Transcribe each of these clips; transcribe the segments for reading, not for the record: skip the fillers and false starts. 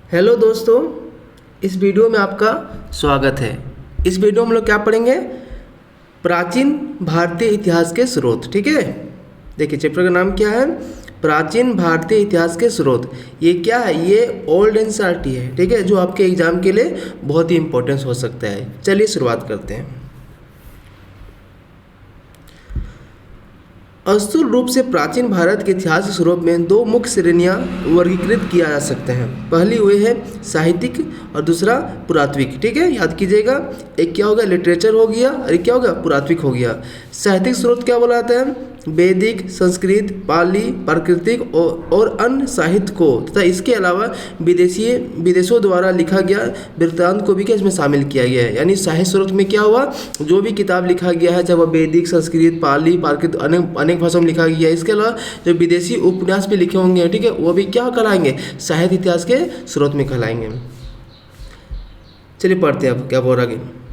Hello दोस्तों, इस video में आपका स्वागत है। इस वीडियो में हम लोग क्या पढ़ेंगे? प्राचीन भारतीय इतिहास के स्रोत। ठीक है, देखिए चैप्टर का नाम क्या है? प्राचीन भारतीय इतिहास के स्रोत। ये क्या है? ये ओल्ड एनसीईआरटी है। ठीक है, जो आपके एग्जाम के लिए बहुत ही इंपॉर्टेंस हो सकता है। चलिए शुरुआत करते हैं। स्थूल रूप से प्राचीन भारत के इतिहास के स्वरूप में दो मुख्य श्रेणियां वर्गीकृत किया जा सकते हैं। पहली वे है साहित्यिक और दूसरा पुरातात्विक। ठीक है, याद कीजिएगा, एक क्या हो गया? लिटरेचर हो गया, और एक क्या हो गया? पुरातात्विक हो गया। साहित्यिक स्रोत क्या बोला जाता है? वैदिक, संस्कृत, पाली, प्राकृतिक और अन्य साहित्य को तथा इसके अलावा विदेशों द्वारा लिखा गया वृत्तांत को भी क्या इसमें शामिल किया गया है। यानी साहित्य स्रोत में क्या हुआ? जो भी किताब लिखा गया है, चाहे वह वैदिक, संस्कृत, पाली, प्राकृत, अनेक भाषाओं में लिखा गया है, इसके अलावा जो विदेशी उपन्यास भी लिखे होंगे, ठीक है, वो भी क्या कहलाएंगे? साहित्य इतिहास के स्रोत में कहलाएंगे। चलिए पढ़ते हैं अब क्या बोल रहा है।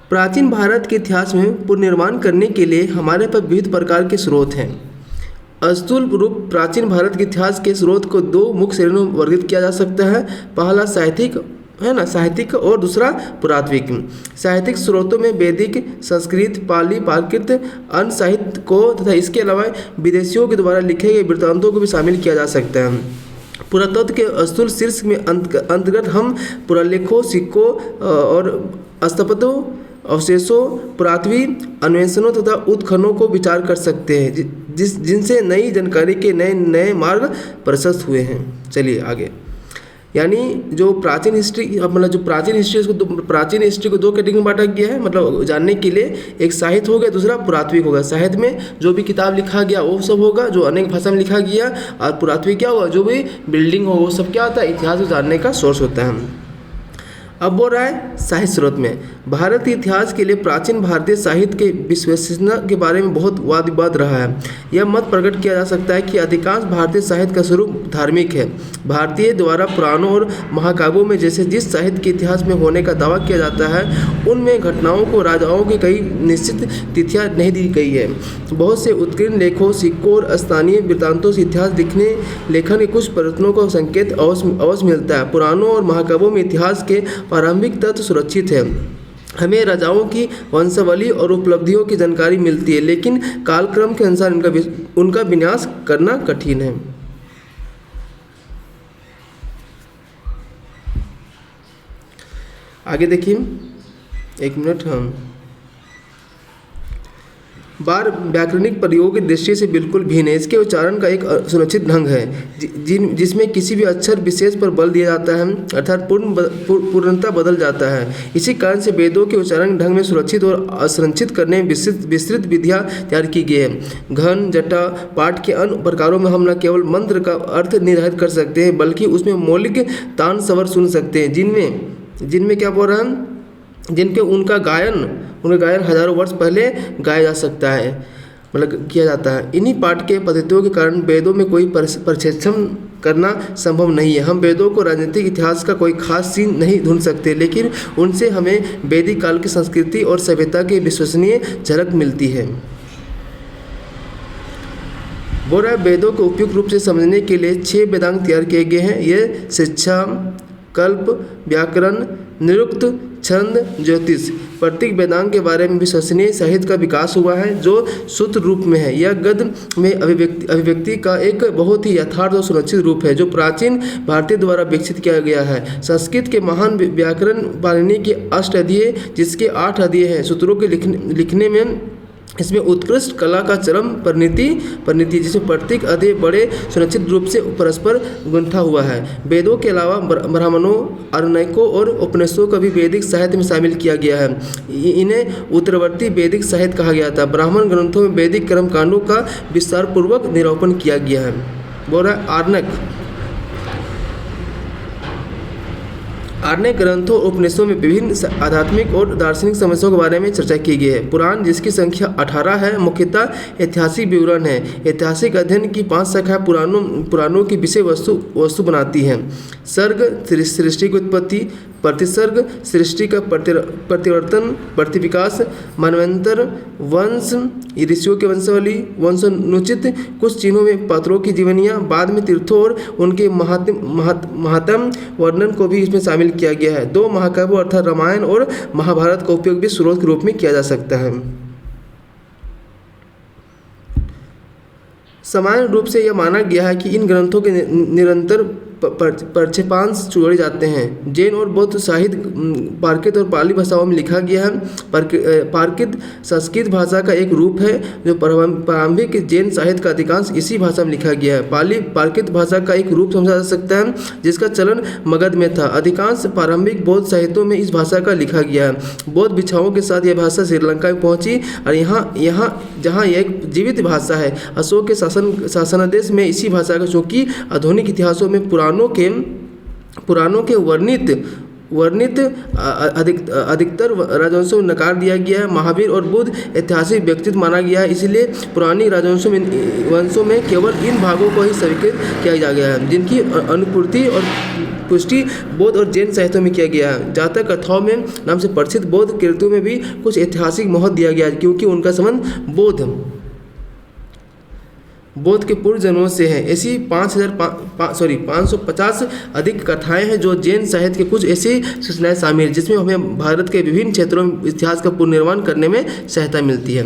प्राचीन भारत के इतिहास में पुनर्निर्माण करने के लिए हमारे पास विविध प्रकार के स्रोत हैं। स्थूल रूप प्राचीन भारत के इतिहास के स्रोत को दो मुख्य श्रेणियों में वर्गीकृत किया जा सकता है। पहला साहित्यिक है ना, साहित्यिक, और दूसरा पुरातात्विक। साहित्यिक स्रोतों में वैदिक, संस्कृत, पाली, प्राकृत, अन्य साहित्य को तथा इसके अलावा विदेशियों के द्वारा लिखे गए वृत्तांतों को भी शामिल किया जा सकता है। पुरातत्व के स्थूल शीर्ष में अंतर्गत हम पुरालेखों, सिक्कों और स्थापत्यों, अवशेषों, पुरातत्वीय अन्वेषणों तथा उत्खननों को विचार कर सकते हैं, जिनसे नई जानकारी के नए मार्ग प्रशस्त हुए हैं। चलिए आगे। यानी जो प्राचीन हिस्ट्री, मतलब जो प्राचीन हिस्ट्री, प्राचीन हिस्ट्री को दो कैटेगरी में बांटा गया है। मतलब जानने के लिए एक साहित्य हो गया, दूसरा पुरातात्विक होगा। साहित्य में जो भी किताब लिखा गया वो सब होगा, जो अनेक भाषा में लिखा गया। और पुरातात्विक क्या होगा? जो भी बिल्डिंग हो वो सब क्या होता है? इतिहास को जानने का सोर्स होता है। अब बोल रहा है साहित्य स्रोत में भारत के इतिहास के लिए प्राचीन भारतीय साहित्य के विश्वसनीयता के बारे में बहुत वाद विवाद रहा है। यह मत प्रकट किया जा सकता है कि अधिकांश भारतीय साहित्य का स्वरूप धार्मिक है। भारतीय द्वारा पुराणों और महाकाव्यों में जैसे जिस साहित्य के इतिहास में होने का दावा किया जाता है, उनमें घटनाओं को, राजाओं की कई निश्चित तिथियां नहीं दी गई है। बहुत से उत्कीर्ण लेखों, सिक्कों और स्थानीय वृत्तांतों से इतिहास लेखन के कुछ परिवर्तनों का संकेत अवश्य मिलता है। पुराणों और महाकाव्यों में इतिहास के प्रारंभिक तत्व सुरक्षित है। हमें राजाओं की वंशावली और उपलब्धियों की जानकारी मिलती है, लेकिन कालक्रम के अनुसार उनका विन्यास करना कठिन है। आगे देखिए, एक मिनट। हम बार व्याकरणिक प्रयोग की दृष्टि से बिल्कुल भिन्न है। इसके उच्चारण का एक सुनिश्चित ढंग है जिसमें किसी भी अक्षर विशेष पर बल दिया जाता है, अर्थात पूर्णता बदल जाता है। इसी कारण से वेदों के उच्चारण ढंग में सुरक्षित और असंरचित करने में विस्तृत विधियाँ तैयार की गई है। घन, जटा, पाठ के अन्य प्रकारों में हम न केवल मंत्र का अर्थ निर्धारित कर सकते हैं, बल्कि उसमें मौलिक तान स्वर सुन सकते हैं, जिनमें क्या बोल रहा है? जिनके उनका गायन हजारों वर्ष पहले गाया जा सकता है, मतलब किया जाता है। इन्हीं पाठ के पद्धतियों के कारण वेदों में कोई प्रक्षेपण करना संभव नहीं है। हम वेदों को राजनीतिक इतिहास का कोई खास सीन नहीं ढूंढ सकते, लेकिन उनसे हमें वैदिक काल की संस्कृति और सभ्यता की विश्वसनीय झलक मिलती है। बोल रहा है वेदों को उपयुक्त रूप से समझने के लिए 6 वेदांग तैयार किए गए हैं। ये शिक्षा, कल्प, व्याकरण, निरुक्त, छंद, ज्योतिष। प्रत्येक वेदांग के बारे में विश्वसनीय साहित्य का विकास हुआ है, जो सूत्र रूप में है। यह गद्य में अभिव्यक्ति का एक बहुत ही यथार्थ और सुरक्षित रूप है, जो प्राचीन भारतीय द्वारा विकसित किया गया है। संस्कृत के महान व्याकरण पाणिनि के 8 अध्याय, जिसके 8 अध्याय हैं, सूत्रों के लिखने में इसमें उत्कृष्ट कला का चरम परिणति जिसमें प्रत्येक अध्याय बड़े सुनिश्चित रूप से परस्पर गुंथा हुआ है। वेदों के अलावा ब्राह्मणों, आरण्यकों और उपनिषदों का भी वैदिक साहित्य में शामिल किया गया है। इन्हें उत्तरवर्ती वैदिक साहित्य कहा गया था। ब्राह्मण ग्रंथों में वैदिक कर्मकांडों का विस्तार पूर्वक निरूपण किया गया है। बोल रहा है आरण्यक ग्रंथों और उपनिषदों में विभिन्न आध्यात्मिक और दार्शनिक समस्याओं के बारे में चर्चा की गई है। पुराण, जिसकी संख्या 18 है, मुख्यतः ऐतिहासिक विवरण है। ऐतिहासिक अध्ययन की 5 शाखाएं पुराणों की विषय वस्तु बनाती हैं। सर्ग, सृष्टि की उत्पत्ति, प्रतिसर्ग, सृष्टि का प्रतिवर्तन, प्रतिविकास, मनवंतर, वंश, ऋषियों के वंशावली, वंशानुचित, कुछ चिन्हों में पात्रों की जीवनियाँ, बाद में तीर्थों और उनके महात्म वर्णन को भी इसमें शामिल किया गया है। 2 महाकाव्यों अर्थात रामायण और महाभारत का उपयोग भी स्रोत के रूप में किया जा सकता है। सामान्य रूप से यह माना गया है कि इन ग्रंथों के निरंतर प्रक्षेपांश जोड़े जाते हैं। जैन और बौद्ध साहित्य प्राकृत और पाली भाषाओं में लिखा गया है। प्राकृत संस्कृत भाषा का एक रूप है जो प्रारंभिक जैन साहित्य का अधिकांश इसी भाषा में लिखा गया है। पाली प्राकृत भाषा का एक रूप समझा जा सकता है जिसका चलन मगध में था। अधिकांश प्रारंभिक बौद्ध साहित्यों में इस भाषा का लिखा गया है। बौद्ध भिक्षुओं के साथ यह भाषा श्रीलंका में पहुंची और यहाँ जहाँ यह एक जीवित भाषा है। अशोक के शासनादेश में इसी भाषा का, चूँकि आधुनिक इतिहासों में पुराणों के वर्णित अधिकतर राजवंशों में नकार दिया गया है। महावीर और बुद्ध ऐतिहासिक व्यक्तित्व माना गया है, इसलिए पुरानी राजवंशों में केवल इन भागों को ही स्वीकृत किया जा गया है जिनकी अनुपूर्ति और पुष्टि बौद्ध और जैन साहित्यों में किया गया है। जातक कथाओं में नाम से प्रसिद्ध बौद्ध कृतियों में भी कुछ ऐतिहासिक महत्व दिया गया है क्योंकि उनका संबंध बौद्ध के पूर्व जन्मों से है। ऐसी 550 अधिक कथाएं हैं जो जैन साहित्य के कुछ ऐसी सूचनाएं शामिल जिसमें हमें भारत के विभिन्न क्षेत्रों में इतिहास का पुनर्निर्माण करने में सहायता मिलती है।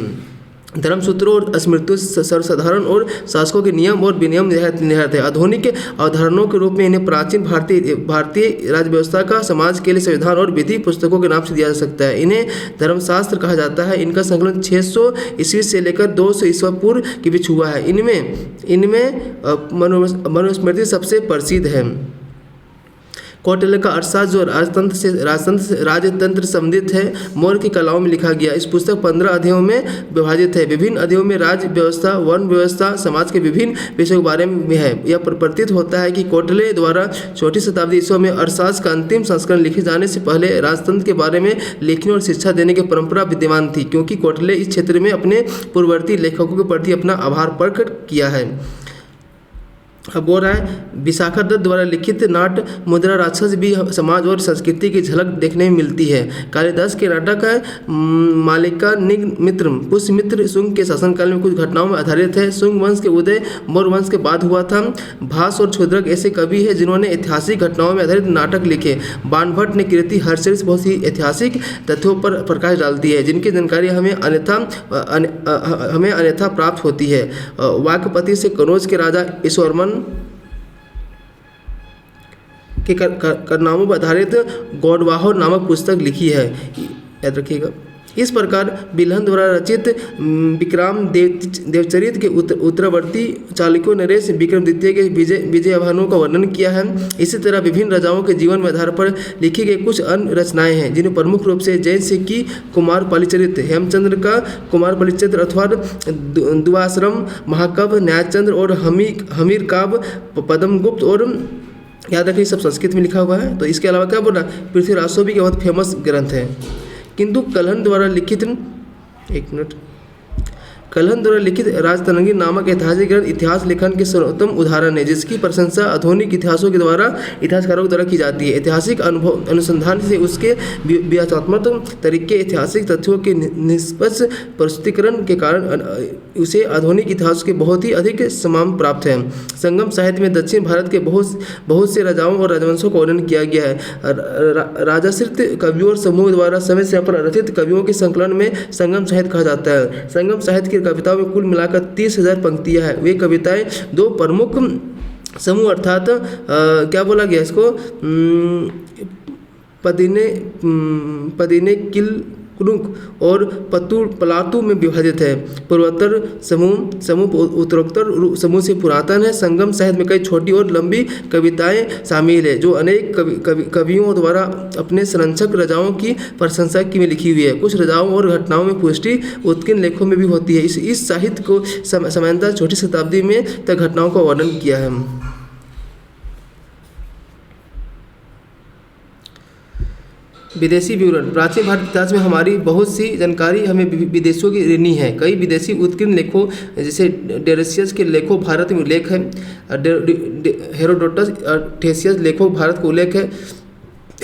धर्मसूत्रों और स्मृतियों सर्वसाधारण और शासकों के नियम और विनियम निहित है। आधुनिक अवधारणाओं के रूप में इन्हें प्राचीन भारतीय राज्य व्यवस्था का समाज के लिए संविधान और विधि पुस्तकों के नाम से दिया जा सकता है। इन्हें धर्मशास्त्र कहा जाता है। इनका संकलन 600 ईस्वी से लेकर 200 ईस्वी पूर्व के बीच हुआ है। इनमें मनुस्मृति सबसे प्रसिद्ध है। कौटिल्य का अर्थशास्त्र जो राजतंत्र संबंधित है मौर्य की कलाओं में लिखा गया। इस पुस्तक 15 अध्यायों में विभाजित है। विभिन्न अध्यायों में राज्य व्यवस्था, वर्ण व्यवस्था, समाज के विभिन्न विषयों के बारे में है। यह प्रतीत होता है कि कौटिल्य द्वारा 4वीं शताब्दी ईस्वी में अर्थशास्त्र का अंतिम संस्करण लिखे जाने से पहले राजतंत्र के बारे में लेखनी और शिक्षा देने की परंपरा विद्यमान थी, क्योंकि कौटिल्य इस क्षेत्र में अपने पूर्ववर्ती लेखकों के प्रति अपना आभार प्रकट किया है। अब बोल रहा है विशाखा दत्त द्वारा लिखित नाट्य मुद्रा राक्षस भी समाज और संस्कृति की झलक देखने में मिलती है। कालिदास के नाटक है मालिका निग्मित्र पुष्यमित्र शुंग के शासनकाल में कुछ घटनाओं में आधारित है। शुंग वंश के उदय मौर्य वंश के बाद हुआ था। भास और क्षुद्रक ऐसे कवि हैं जिन्होंने ऐतिहासिक घटनाओं में आधारित नाटक लिखे। बाणभट्ट ने कृति हर्षचरित बहुत सी ऐतिहासिक तथ्यों पर प्रकाश डालती है जिनकी जानकारी हमें अन्यथा प्राप्त होती है। वाक्यपति से कनौज के राजा ईश्वरमन के करनामों पर आधारित गौडवाहर नामक पुस्तक लिखी है, याद रखिएगा। इस प्रकार बिल्हन द्वारा रचित विक्रम देवचरित के उत्तरवर्ती चालुक्य नरेश विक्रम द्वितीय के विजय आह्वानों का वर्णन किया है। इसी तरह विभिन्न राजाओं के जीवन में आधार पर लिखी गई कुछ अन्य रचनाएं हैं जिन्हें प्रमुख रूप से जैन सिख की कुमार पालीचरित, हेमचंद्र का कुमार पालीचरित अथवा द्वाश्रम महाकाव्य, न्यायचंद्र और हमीर काव्य, पद्मगुप्त और याद रखिए सब संस्कृत में लिखा हुआ है। तो इसके अलावा क्या बोल रहा है पृथ्वीराज भी बहुत फेमस ग्रंथ है। किंतु कल्हण द्वारा लिखित राजतरंगी नामक ऐतिहासिक ग्रंथ इतिहास लेखन के सर्वोत्तम उदाहरण है जिसकी प्रशंसा आधुनिक इतिहासों के द्वारा इतिहासकारों द्वारा की जाती है। ऐतिहासिक अनुसंधान से उसके व्याख्यात्मक तरीके ऐतिहासिक तथ्यों के निष्पक्ष प्रस्तुतिकरण के कारण उसे आधुनिक इतिहास के बहुत ही अधिक सम्मान प्राप्त है। संगम साहित्य में दक्षिण भारत के बहुत से राजाओं और राजवंशों का वर्णन किया गया है। राजाश्रित कवियों और समूह द्वारा समय से पर रचित कवियों के संकलन में संगम साहित्य कहा जाता है। संगम साहित्य की कविताओं में कुल मिलाकर 30,000 पंक्तियां हैं। वे कविताएं दो प्रमुख समूह अर्थात क्या बोला गया इसको पदीने किलकुनुक और पलातू में विभाजित है। पूर्वोत्तर समूह उत्तरोत्तर समूह से पुरातन है। संगम साहित्य में कई छोटी और लंबी कविताएं शामिल है जो अनेक कवियों द्वारा अपने संरक्षक राजाओं की प्रशंसा की में लिखी हुई है। कुछ राजाओं और घटनाओं में पुष्टि उत्कीर्ण लेखों में भी होती है। इस साहित्य को सामान्यतः 4वीं शताब्दी में तक घटनाओं का वर्णन किया है। विदेशी विवरण। प्राचीन भारत इतिहास में हमारी बहुत सी जानकारी हमें विदेशों की ऋणी है। कई विदेशी उत्कीर्ण लेखों जैसे डेरेसियस के लेखों भारत में उल्लेख है। हेरोडोटस थेसियस लेखों भारत का उल्लेख है।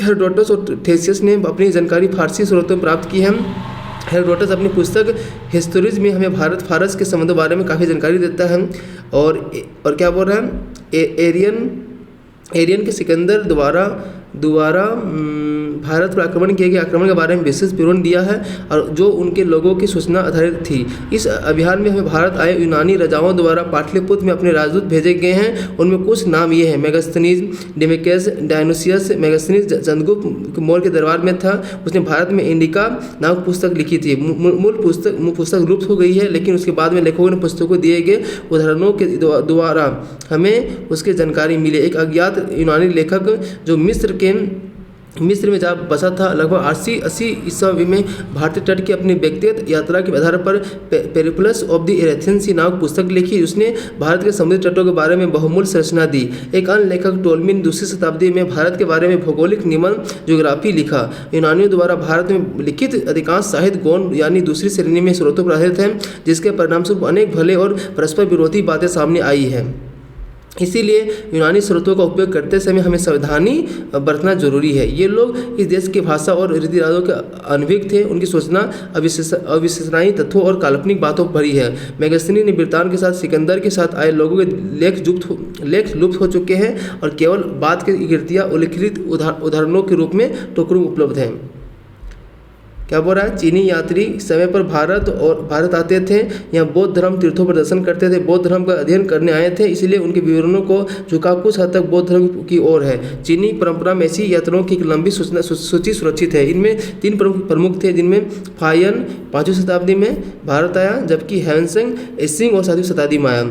हेरोडोटस और थेसियस ने अपनी जानकारी फारसी स्रोतों में प्राप्त की है। हेरोडोटस अपनी पुस्तक हिस्टोरीज में हमें भारत फारस के संबंधों के बारे में काफ़ी जानकारी देता है। और क्या बोल रहा है, एरियन के सिकंदर द्वारा भारत पर आक्रमण किए गए आक्रमण के बारे में विशेष विवरण दिया है, और जो उनके लोगों की सूचना आधारित थी। इस अभियान में हमें भारत आए यूनानी राजाओं द्वारा पाटलिपुत्र में अपने राजदूत भेजे गए हैं। उनमें कुछ नाम ये हैं: मेगास्थनीज, डेमेकस, डायनोसियस। मेगास्थनीज चंद्रगुप्त मौर्य के दरबार में था। उसने भारत में इंडिका नामक पुस्तक लिखी थी। मूल पुस्तक लुप्त हो गई है, लेकिन उसके बाद में लेखकों ने पुस्तकों को दिए गए उदाहरणों के द्वारा हमें उसकी जानकारी मिली। एक अज्ञात यूनानी लेखक जो मिस्र में जहाँ बसा था, लगभग 80 ईस्वी में भारतीय तट की अपनी व्यक्तिगत यात्रा के आधार पर पेरिप्लस ऑफ द एरेथियन सी नामक पुस्तक लिखी। उसने भारत के समुद्री तटों के बारे में बहुमूल्य संरचना दी। एक अन्य लेखक टोलमी ने दूसरी शताब्दी में भारत के बारे में भौगोलिक निबंध ज्योग्राफी लिखा। यूनानियों द्वारा भारत में लिखित अधिकांश साहित्य गौण यानी दूसरी श्रेणी में स्रोतों पर आधारित है, जिसके परिणामस्वरूप अनेक भले और परस्पर विरोधी बातें सामने आई हैं। इसीलिए यूनानी स्रोतों का उपयोग करते समय हमें सावधानी बरतना जरूरी है। ये लोग इस देश की भाषा और रीति रिवाजों के अनभिज्ञ थे। उनकी सूचना अविश्वसनीय तथ्यों और काल्पनिक बातों पर भरी है। मेगास्थनी ने ब्रितान के साथ सिकंदर के साथ आए लोगों के लेख लुप्त हो चुके हैं और केवल बाद की कृतियाँ उल्लिखित उदाहरणों के रूप में टोकरों में उपलब्ध हैं। क्या बोल रहा है, चीनी यात्री समय पर भारत आते थे, यहाँ बौद्ध धर्म तीर्थों पर दर्शन करते थे, बौद्ध धर्म का अध्ययन करने आए थे, इसलिए उनके विवरणों को झुकाव कुछ हद तक बौद्ध धर्म की ओर है। चीनी परंपरा में ऐसी यात्राओं की एक लंबी सूची सुरक्षित है। इनमें 3 प्रमुख थे, जिनमें फायन 5वीं शताब्दी में भारत आया, जबकि हेवेनसेंग एसिंग और 7वीं शताब्दी में आया।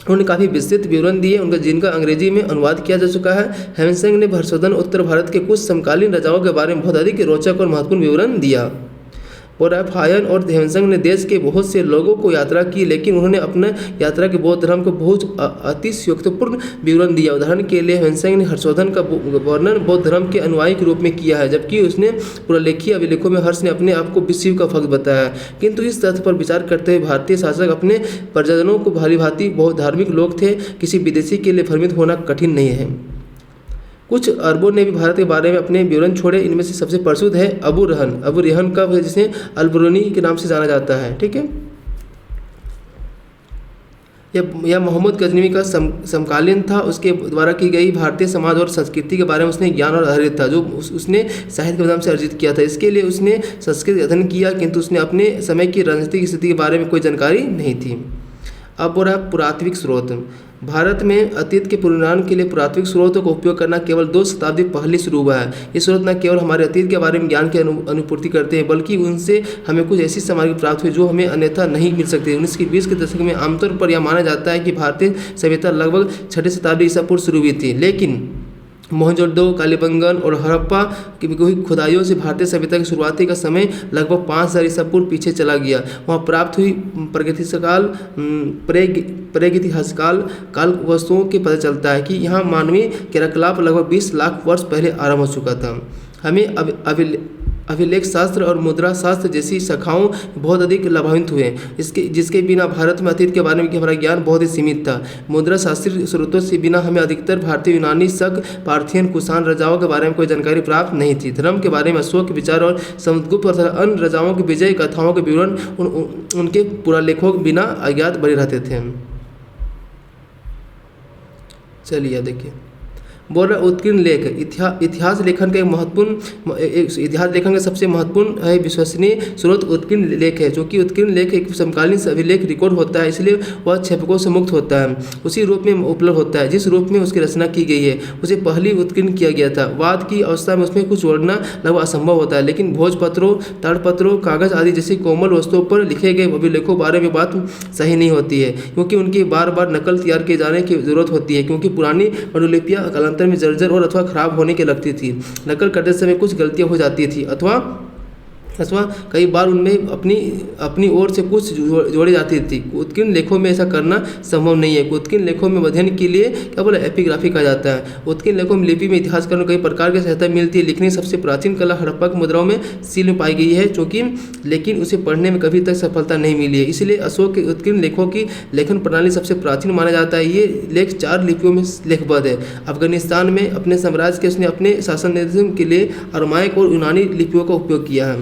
उन्होंने काफ़ी विस्तृत विवरण दिए जिनका अंग्रेजी में अनुवाद किया जा चुका है। हेवेनसेंग ने हर्षवर्धन उत्तर भारत के कुछ समकालीन राजाओं के बारे में बहुत अधिक रोचक और महत्वपूर्ण विवरण दिया। और फायन और हेवेनसेंग ने देश के बहुत से लोगों को यात्रा की, लेकिन उन्होंने अपने यात्रा के बौद्ध धर्म को बहुत अतिशयोक्तिपूर्ण विवरण दिया। उदाहरण के लिए हेवेनसेंग ने हर्षवर्धन का वर्णन बौद्ध धर्म के अनुयायी के रूप में किया है, जबकि उसने पुरालेखीय अभिलेखों में हर्ष ने अपने आप को शिव का भक्त बताया। किंतु इस तथ्य पर विचार करते हुए भारतीय शासक अपने प्रजाजनों को भांति बहुत धार्मिक लोग थे, किसी विदेशी के लिए भ्रमित होना कठिन नहीं है। कुछ अरबों ने भी भारत के बारे में अपने विवरण छोड़े। इनमें से सबसे प्रसिद्ध है अबू रेहन का, जिसे अल-बरूनी के नाम से जाना जाता है। ठीक है, यह मोहम्मद गजनवी का समकालीन था। उसके द्वारा की गई भारतीय समाज और संस्कृति के बारे में उसने ज्ञान और आधारित था, जो उसने साहित्य के माध्यम से अर्जित किया था। इसके लिए उसने संस्कृत अध्ययन किया, किंतु उसने अपने समय की राजनीतिक स्थिति के बारे में कोई जानकारी नहीं थी। अब हो रहा है पुरातात्विक स्रोत। भारत में अतीत के पुनर्निर्माण के लिए पुरातात्विक स्रोतों का उपयोग करना केवल 2 शताब्दी पहले शुरू हुआ है। ये स्रोत न केवल हमारे अतीत के बारे में ज्ञान की अनुपूर्ति करते हैं, बल्कि उनसे हमें कुछ ऐसी सामग्री प्राप्त हुई जो हमें अन्यथा नहीं मिल सकती। 1920 के दशक में आमतौर पर यह माना जाता है कि भारतीय सभ्यता लगभग 6वीं शताब्दी ईसा पूर्व शुरू हुई थी, लेकिन मोहनजोदड़ो, कालीबंगन और हड़प्पा की खुदाइयों से भारतीय सभ्यता की शुरुआती का समय लगभग 5000 ईसा पूर्व पीछे चला गया। वहाँ प्राप्त हुई प्रागैतिहासिक काल वस्तुओं के पता चलता है कि यहाँ मानवीय क्रियाकलाप लगभग 20 लाख वर्ष पहले आरंभ हो चुका था। हमें अभिलेख शास्त्र और मुद्रा शास्त्र जैसी शाखाओं बहुत अधिक लाभान्वित हुए, जिसके बिना भारत में अतीत के बारे में हमारा ज्ञान बहुत ही सीमित था। मुद्रा शास्त्रीय स्रोतों से बिना हमें अधिकतर भारतीय, यूनानी, शक, पार्थियन, कुषाण राजाओं के बारे में कोई जानकारी प्राप्त नहीं थी। धर्म के बारे में अशोक के विचार और समुद्रगुप्त और अन्य राजाओं के विजय कथाओं के विवरण उनके पुरालेखों के बिना अज्ञात बने रहते थे। चलिए देखिए, बोल रहा उत्कीर्ण लेख। इतिहास लेखन का इतिहास लेखन का सबसे महत्वपूर्ण है विश्वसनीय स्रोत उत्कीर्ण लेख है। जो कि उत्कीर्ण लेख एक समकालीन अभिलेख रिकॉर्ड होता है, इसलिए वह छेपकों से मुक्त होता है, उसी रूप में उपलब्ध होता है जिस रूप में उसकी रचना की गई है। उसे पहली उत्कीर्ण किया गया था। वाद की अवस्था में उसमें कुछ जोड़ना लगभग असंभव होता है, लेकिन भोजपत्रों, ताड़पत्रों, कागज आदि जैसी कोमल वस्तुओं पर लिखे गए अभिलेखों के बारे में बात सही नहीं होती है, क्योंकि उनकी बार बार नकल तैयार किए जाने की जरूरत होती है, क्योंकि पुरानी पांडुलिपियाँ में जर्जर और अथवा खराब होने के लगती थी। नकल करते समय कुछ गलतियां हो जाती थी अथवा अथवा कई बार उनमें अपनी ओर से कुछ जोड़ी जाती थी। उत्कीर्ण लेखों में ऐसा करना संभव नहीं है। उत्कीर्ण लेखों में अध्ययन के लिए क्या बोला एपिग्राफी कहा जाता है। उत्कीर्ण लेखों में लिपि में इतिहासकारों को कई प्रकार की सहायता मिलती है। लिखने की सबसे प्राचीन कला हड़प्पा की मुद्राओं में सील में पाई गई है, चूँकि लेकिन उसे पढ़ने में कभी तक सफलता नहीं मिली है। इसलिए अशोक के उत्कीर्ण लेखों की लेखन प्रणाली सबसे प्राचीन माना जाता है। ये लेख 4 लिपियों में लेखबद्ध है। अफगानिस्तान में अपने साम्राज्य के उसने अपने शासन निर्देशन के लिए अरमाइक और यूनानी लिपियों का उपयोग किया है।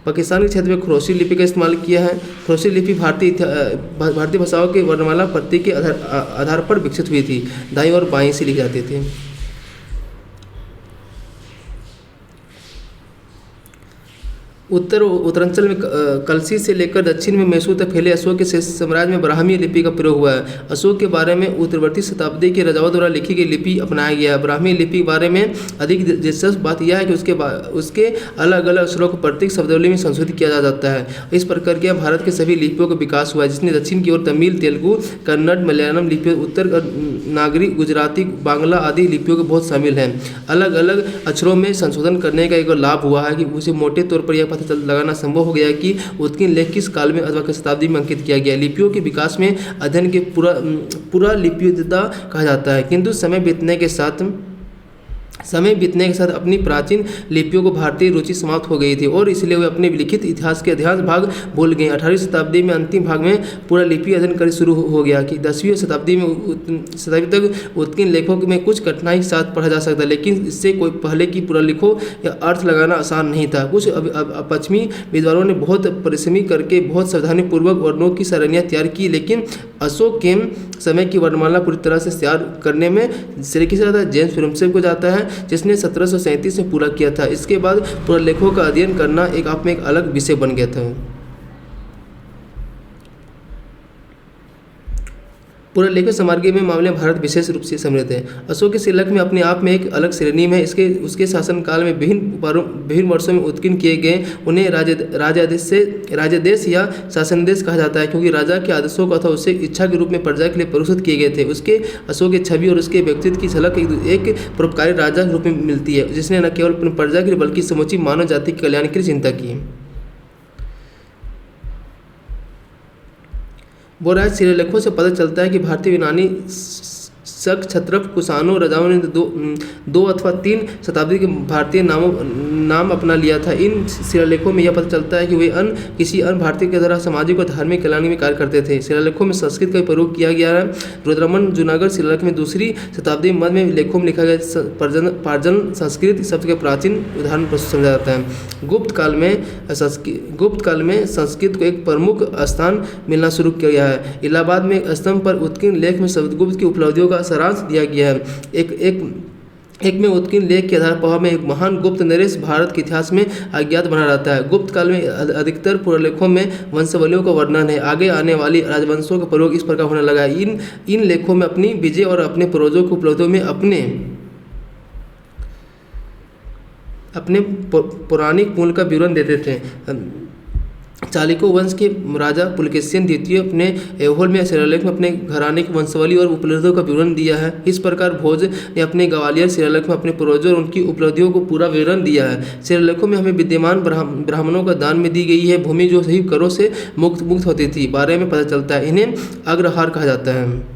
पाकिस्तान के क्षेत्र में खरोशी लिपि का इस्तेमाल किया है। खरोशी लिपि भारतीय भाषाओं के वर्णमाला प्रतीक के आधार पर विकसित हुई थी। दाईं और बाईं से लिखे जाते थे। उत्तरांचल में कलसी से लेकर दक्षिण में मैसूर तक फैले अशोक के साम्राज्य में ब्राह्मी लिपि का प्रयोग हुआ है। अशोक के बारे में उत्तरवर्ती शताब्दी के राजाओं द्वारा लिखी गई लिपि अपनाया गया है। ब्राह्मी लिपि के बारे में अधिक दिलचस्प बात यह है कि उसके अलग अलग अक्षरों को प्रत्येक शब्दावली में संशोधित किया जा सकता है। इस प्रकार के भारत के सभी लिपियों का विकास हुआ है, जिसने दक्षिण की ओर तमिल, तेलुगु, कन्नड़, मलयालम लिपियों, उत्तर नागरी, गुजराती, बांग्ला आदि लिपियों के बहुत शामिल हैं। अलग अलग अक्षरों में संशोधन करने का एक लाभ हुआ है कि उसे मोटे तौर पर यह पता लगाना संभव हो गया कि उत्कीर्ण लेख किस काल में अथवा किस शताब्दी में अंकित किया गया। लिपियों के विकास में अध्ययन के पूरा लिपियुद्धता कहा जाता है, किंतु समय बीतने के साथ अपनी प्राचीन लिपियों को भारतीय रुचि समाप्त हो गई थी और इसलिए वे अपने लिखित इतिहास के अधिकांश भाग भूल गए। 18वीं शताब्दी में अंतिम भाग में पूरा लिपि अध्ययन करना शुरू हो गया कि 10वीं शताब्दी तक उत्कीर्ण लेखों में कुछ कठिनाई के साथ पढ़ा जा सकता, लेकिन इससे कोई पहले की पूरा लिखों या अर्थ लगाना आसान नहीं था। कुछ पश्चिमी विद्वानों ने बहुत परिश्रमी करके बहुत सावधानीपूर्वक वर्णों की सरणियाँ तैयार की, लेकिन अशोक के समय की वर्णमाला पूरी तरह से तैयार करने में श्रेय जाता है जेम्स फ्रेमसेप को जाता है, जिसने 1737 में पूरा किया था। इसके बाद पुरालेखों का अध्ययन करना एक आप में एक अलग विषय बन गया था। पुरालेखन सामग्री में मामले में भारत विशेष रूप से समृद्ध है। अशोक के शिलालेख में अपने आप में एक अलग श्रेणी में उसके शासनकाल में विभिन्न वर्षों में उत्कीर्ण किए गए उन्हें राजादेश या शासनदेश कहा जाता है, क्योंकि राजा के आदेशों को अथवा उससे इच्छा के रूप में प्रजा के लिए प्रस्तुत किए गए थे। उसके अशोक की छवि और उसके व्यक्तित्व की झलक एक परोपकारी राजा के रूप में मिलती है, जिसने न केवल अपनी प्रजा के लिए बल्कि समूची मानव जाति के कल्याण के लिए चिंता की। बोराज शिलालेखों से पता चलता है कि भारतीय यूनानी शक, क्षत्रप, कुषाणों राजाओं ने दो अथवा 3 शताब्दी के भारतीय नाम अपना लिया था। इन शिलालेखों में यह पता चलता है कि वे किसी अन्य भारतीय की तरह सामाजिक और धार्मिक कल्याण में कार्य करते थे। शिलालेखों में संस्कृत का प्रयोग किया गया है। रुद्रमन जूनागढ़ शिलालेख में 2वीं शताब्दी मध्य में लेखों में लिखा गया पार्जन संस्कृत शब्द के प्राचीन उदाहरण प्रस्तुत समझा जाता है। गुप्त काल में संस्कृत को एक प्रमुख स्थान मिलना शुरू किया गया है। इलाहाबाद में एक स्तंभ पर उत्कीर्ण लेख में शब्दगुप्त की उपलब्धियों का सारांश दिया गया है। एक में उत्कीर्ण लेख के आधार पर में एक महान गुप्त नरेश भारत के इतिहास में अज्ञात बना रहता है। गुप्त काल में अधिकतर पुरालेखों में वंशावलियों का वर्णन है। आगे आने वाली राजवंशों का प्रयोग इस प्रकार होने लगा। इन लेखों में अपनी विजय और अपने पूर्वजों की उपलब्धियों में अपने पौराणिक मूल का विवरण देते थे। चालुक्य वंश के राजा पुलकेशिन द्वितीय अपने ऐहोल में शिलालेख में अपने घराने की वंशावली और उपलब्धियों का विवरण दिया है। इस प्रकार भोज ने अपने ग्वालियर शिलालेख में अपने पूर्वजों और उनकी उपलब्धियों को पूरा विवरण दिया है। शिलालेखों में हमें विद्यमान ब्राह्मणों का दान में दी गई है भूमि जो सही करों से मुक्त होती थी बारे में पता चलता है। इन्हें अग्रहार कहा जाता है।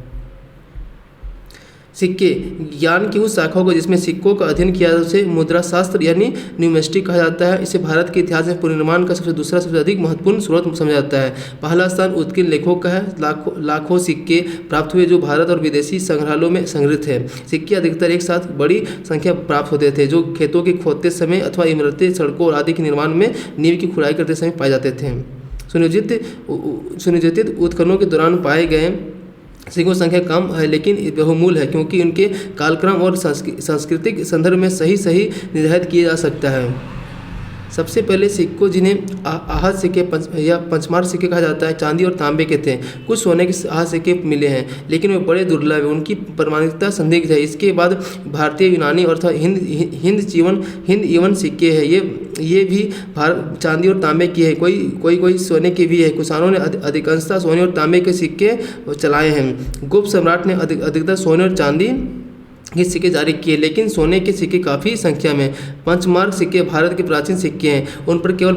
सिक्के ज्ञान की उस शाखा को जिसमें सिक्कों का अध्ययन किया जाता है उसे मुद्रा शास्त्र यानी न्यूमेस्टिक कहा जाता है। इसे भारत के इतिहास में पुनर्निर्माण का सबसे अधिक महत्वपूर्ण स्रोत समझा जाता है। पहला स्थान उत्कीर्ण लेखों का है। लाखों सिक्के प्राप्त हुए जो भारत और विदेशी संग्रहालयों में संग्रहित है। सिक्के अधिकतर एक साथ बड़ी संख्या प्राप्त होते थे जो खेतों के खोदते समय अथवा इमारतें, सड़कों आदि के निर्माण में नींव की खुदाई करते समय पाए जाते थे। सुनियोजित उत्खननों के दौरान पाए गए सिक्कों की संख्या कम है लेकिन बहुमूल्य है, क्योंकि उनके कालक्रम और सांस्कृतिक संदर्भ में सही निर्धारित किया जा सकता है। सबसे पहले सिक्कों जिन्हें आहत सिक्के या पंचमार सिक्के कहा जाता है चांदी और तांबे के थे। कुछ सोने के आहत सिक्के मिले हैं लेकिन वे बड़े दुर्लभ हैं, उनकी प्रमाणिकता संदिग्ध है। इसके बाद भारतीय, यूनानी और हिंद यवन सिक्के हैं। ये भी चांदी और तांबे की है, कोई सोने के भी है। कुषाणों ने अधिकांशतः सोने और तांबे के सिक्के चलाए हैं। गुप्त सम्राट ने अधिकतर सोने और चांदी के सिक्के जारी किए, लेकिन सोने के सिक्के काफ़ी संख्या में। पंचमार्क सिक्के भारत के प्राचीन सिक्के हैं। उन पर केवल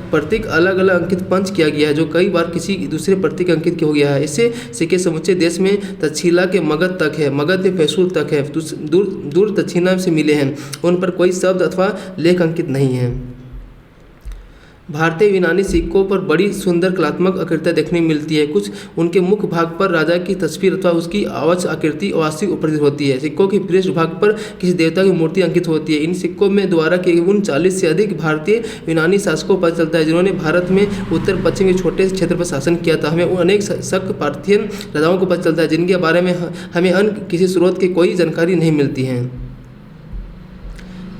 प्रतीक अलग अलग अंकित पंच किया गया है, जो कई बार किसी दूसरे प्रतीक अंकित हो गया है। इससे सिक्के समूचे देश में तक्षशिला के मगध तक है, मगध के फैसूर तक है, दूर दक्षिणा से मिले हैं। उन पर कोई शब्द अथवा लेख अंकित नहीं है। भारतीय यूनानी सिक्कों पर बड़ी सुंदर कलात्मक आकृतियाँ देखने में मिलती है। कुछ उनके मुख्य भाग पर राजा की तस्वीर अथवा उसकी आवाज आकृति वास्तविक उपस्थित होती है। सिक्कों के पृष्ठ भाग पर किसी देवता की मूर्ति अंकित होती है। इन सिक्कों में द्वारा के उन 40 से अधिक भारतीय यूनानी शासकों पर चलता है, जिन्होंने भारत में उत्तर पश्चिम के छोटे क्षेत्र पर शासन किया था। हमें उन अनेक शक पार्थियन राजाओं को पता चलता है, जिनके बारे में हमें अन्य किसी स्रोत की कोई जानकारी नहीं मिलती है।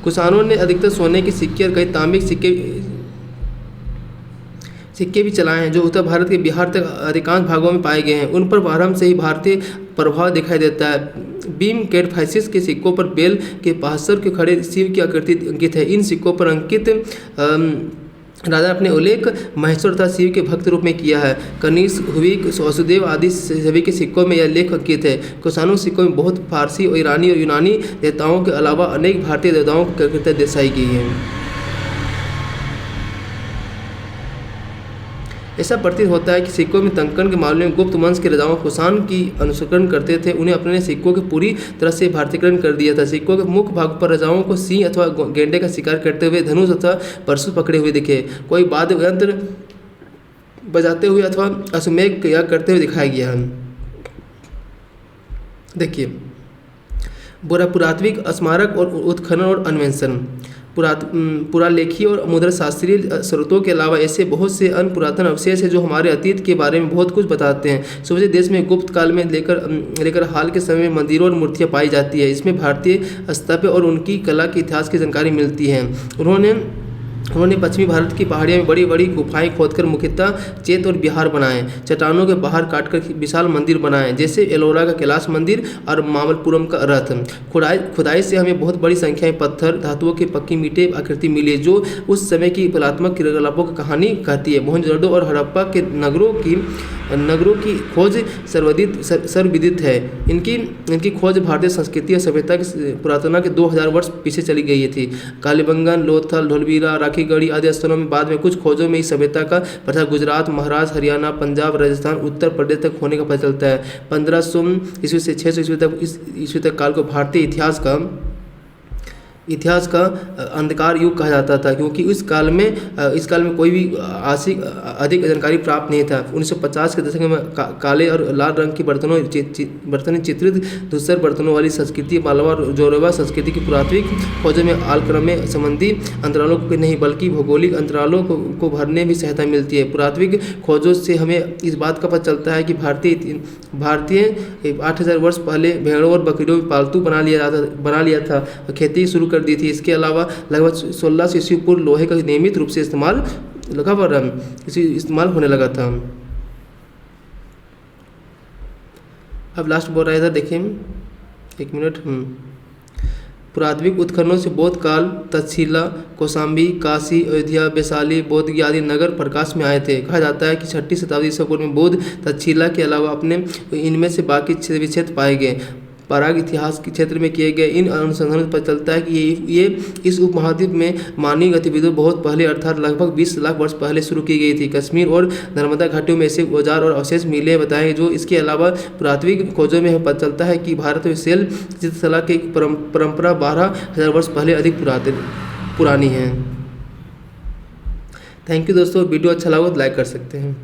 कुषाणों ने अधिकतर सोने के सिक्के और कई तांबे के सिक्के भी चलाए हैं, जो उत्तर भारत के बिहार तक अधिकांश भागों में पाए गए हैं। उन पर आरंभ से ही भारतीय प्रभाव दिखाई देता है। बीम कैटफाइसिस के सिक्कों पर बेल के पार्श्व के खड़े शिव की आकृति अंकित है। इन सिक्कों पर अंकित राजा अपने उल्लेख महेश्वर तथा शिव के भक्त रूप में किया है। कनिष्क, हुविक, वासुदेव आदि सभी के सिक्कों में यह लेख अंकित है। कुषाणों सिक्कों में बहुत फारसी और ईरानी और यूनानी देवताओं के अलावा अनेक भारतीय देवताओं की आकृतियाँ दर्शाई गई हैं। ऐसा प्रतीत होता है कि सिक्कों में टंकन के मामले में गुप्त वंश के राजाओं कुषाण की अनुसरण करते थे। उन्हें अपने सिक्कों के पूरी तरह से भारतीयकरण कर दिया था। सिक्कों के मुख्य भाग पर राजाओं को सिंह अथवा गेंडे का शिकार करते हुए धनुष अथवा परशु पकड़े हुए दिखे। कोई वाद्य यंत्र बजाते हुए अथवा अश्वमेध क्रिया करते हुए दिखाया गया है। देखिए, पुरातात्विक स्मारक और उत्खनन और अन्वेषण। पुरालेखीय और मुद्रा शास्त्रीय स्रोतों के अलावा ऐसे बहुत से अन्य पुरातन अवशेष हैं जो हमारे अतीत के बारे में बहुत कुछ बताते हैं। समूचे देश में गुप्त काल में लेकर हाल के समय में मंदिरों और मूर्तियाँ पाई जाती है। इसमें भारतीय स्थापत्य और उनकी कला के इतिहास की जानकारी मिलती है। उन्होंने पश्चिमी भारत की पहाड़ियों में बड़ी बड़ी गुफाएं खोदकर मुख्यतः चेत और बिहार बनाए। चट्टानों के बाहर काटकर विशाल मंदिर बनाए, जैसे एलोरा का कैलाश मंदिर और मामल्लपुरम का रथ। खुदाई से हमें बहुत बड़ी संख्या में पत्थर, धातुओं की पक्की मीटे आकृति मिली, जो उस समय की कलात्मक क्रियाकलापों की कहानी कहती है। मोहनजोदड़ो और हड़प्पा के नगरों की खोज सर्वविदित है। इनकी खोज भारतीय संस्कृति और सभ्यता की पुरातना के 2000 वर्ष पीछे चली गई थी। कालीबंगन, लोथल, ढोलवीरा, राखीगढ़ी आदि स्थलों में बाद में कुछ खोजों में इस सभ्यता का पता गुजरात, महाराष्ट्र, हरियाणा, पंजाब, राजस्थान, उत्तर प्रदेश तक होने का पता चलता है। 1500 ईस्वी से 600 ईस्वी तक काल को भारतीय इतिहास का अंधकार युग कहा जाता था, क्योंकि इस काल में कोई भी अधिक जानकारी प्राप्त नहीं था। 1950 के दशक में काले और लाल रंग के बर्तनों चित्रित धूसर बर्तनों वाली संस्कृति, मालवा और जोरवा संस्कृति की पुरातात्विक खोजों में कालक्रम में संबंधी अंतरालों को नहीं बल्कि भौगोलिक अंतरालों को भरने में सहायता मिलती है। पुरातात्विक खोजों से हमें इस बात का पता चलता है कि भारतीय 8000 वर्ष पहले भेड़ों और बकरियों में पालतू बना लिया था और खेती शुरू कर दी थी। इसके अलावा लगभग 1600 ईस्वी पूर्व लोहे का नियमित रूप से इस्तेमाल होने लगा था। अब लास्ट बोल रहा है, इधर देखिए 1 मिनट। पुरातात्विक उत्खननों से बौद्ध काल, तक्षशिला, कौशाम्बी, काशी, अयोध्या, वैशाली, बोधगया आदि नगर प्रकाश में आए थे। कहा जाता है कि 6ठी शताब्दी ईसा पूर्व में बौद्ध तक्षशिला के अलावा अपने इनमें से बाकी क्षेत्र पाए गए। पराग इतिहास के क्षेत्र में किए गए इन अनुसंधानों पर चलता है कि ये इस उपमहाद्वीप में मानवीय गतिविधियों बहुत पहले अर्थात लगभग 20 लाख वर्ष पहले शुरू की गई थी। कश्मीर और नर्मदा घाटियों में ऐसे औजार और अवशेष मिले बताए जो इसके अलावा पुरातात्विक खोजों में पता चलता है कि भारत में शैल चित्रकला की परंपरा 12,000 वर्ष पहले अधिक पुरानी है। थैंक यू दोस्तों, वीडियो अच्छा लगा तो लाइक कर सकते हैं।